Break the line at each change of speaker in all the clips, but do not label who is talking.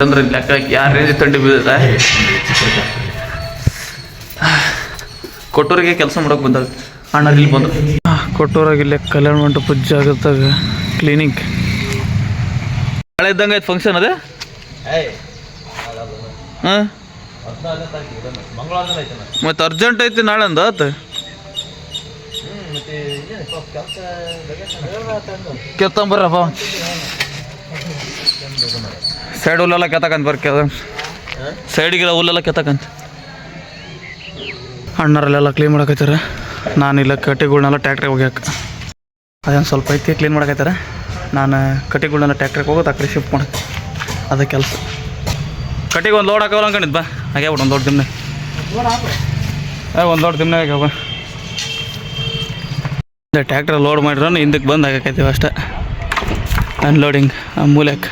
ಅಂದ್ರೆ ಲೆಕ್ಕ ಯಾರು ರೇಂಜ್ ತಂಡಿ ಬೀಳುತ್ತೆ. ಕೊಟ್ಟೂರಿಗೆ ಕೆಲಸ ಮಾಡೋಕೆ ಬಂದಾಗ ಅಣ್ಣ ಇಲ್ಲಿ ಬಂದು ಕೊಟ್ಟೂರಾಗ ಇಲ್ಲೇ ಕಲ್ಯಾಣ ಮಂಟಪ ಜಾಗದಾಗ ಕ್ಲೀನಿಕ್ ನಾಳೆ ಇದ್ದಂಗೆ ಆಯ್ತು ಫಂಕ್ಷನ್ ಅದೇ. ಹಾಂ ಮತ್ತೆ ಅರ್ಜೆಂಟ್ ಐತಿ ನಾಳೆ ಅಂದ ಆತ ಕೆತ್ತಂಬರ್ರಪ್ಪ ಸೈಡ್ ಹುಲ್ಲೆಲ್ಲ ಕೆತ್ತಕಂತ ಬರ್ಕೆ ಸೈಡಿಗೆಲ್ಲ ಹುಲ್ಲೆಲ್ಲ ಕೆತ್ತಕಂತ ಅಣ್ಣರಲ್ಲೆಲ್ಲ ಕ್ಲೀನ್ ಮಾಡಕತ್ತಾರ. ನಾನಿಲ್ಲ ಕಟ್ಟಿಗಳ್ನೆಲ್ಲ ಟ್ಯಾಕ್ಟ್ರಿಗೆ ಹೋಗ್ಯಾಕ ಅದೇನು ಸ್ವಲ್ಪ ಐತಿ ಕ್ಲೀನ್ ಮಾಡಕತ್ತಾರ. ನಾನು ಕಟ್ಟಿಗಳ್ನೆಲ್ಲ ಟ್ಯಾಕ್ಟ್ರಿಗೆ ಹೋಗೋದು ಆ ಕಡೆ ಶಿಫ್ಟ್ ಮಾಡಕ್ಕೆ ಅದೇ ಕೆಲಸ. ಕಟ್ಟಿಗೆ ಒಂದು ಲೋಡ್ ಹಾಕೋಲ್ಲ ಅನ್ಕೊಂಡಿದ್ದು ಬಾ ಆಗ್ಯಾಬಿಟ್ಟು ಒಂದು ದೊಡ್ಡ ದಿಮ್ಮನೆ ಒಂದು ದೊಡ್ಡ ದಿಮ್ಮನೆ ಆಗ್ಯಾವ. ಟ್ಯಾಕ್ಟ್ರ್ ಲೋಡ್ ಮಾಡಿರೋ ಹಿಂದಕ್ಕೆ ಬಂದು ಹಾಕೈತೀವಿ ಅಷ್ಟೇ. ಅನ್ಲೋಡಿಂಗ್ ಮೂಲೆಕ್ಕೆ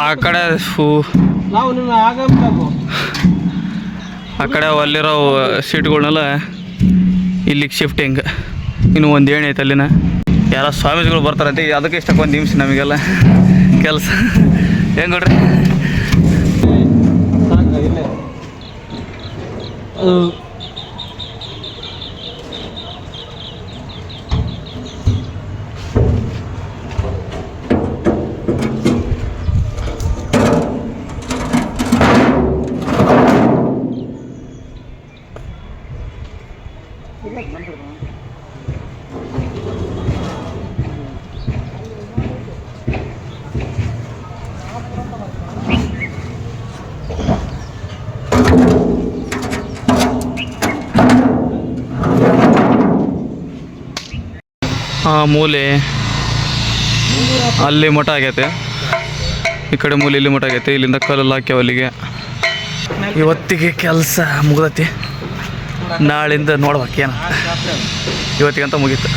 ಆ ಕಡೆ ಆ ಕಡೆ ಅಲ್ಲಿರೋ ಸೀಟ್ಗಳನ್ನೆಲ್ಲ ಇಲ್ಲಿಗೆ ಶಿಫ್ಟಿಂಗ್. ಇನ್ನು ಒಂದು ಏಣಿ ಐತೆ ಅಲ್ಲಿನ ಯಾರೋ ಸ್ವಾಮೀಜಿಗಳು ಬರ್ತಾರಂತೆ. ಅದಕ್ಕೆ ಇಷ್ಟಕ್ಕೆ ಒಂದು ನಿಮಿಷ ನಮಗೆಲ್ಲ ಕೆಲಸ ಹೆಂಗೆ ನೋಡ್ರಿ. ಆ ಮೂಲೆ ಅಲ್ಲಿ ಮಠ ಆಗೈತೆ, ಈ ಕಡೆ ಮೂಲೆ ಇಲ್ಲಿ ಮಠ ಆಗೈತೆ. ಇಲ್ಲಿಂದ ಕಲ್ಲಲ್ಲಿ ಹಾಕ್ಯಾವ ಅಲ್ಲಿಗೆ. ಇವತ್ತಿಗೆ ಕೆಲಸ ಮುಗ್ದೈತಿ. ನಾಳಿಂದ ನೋಡ್ಬೇಕೇನು ಇವತ್ತಿಗಂತ ಮುಗೀತು.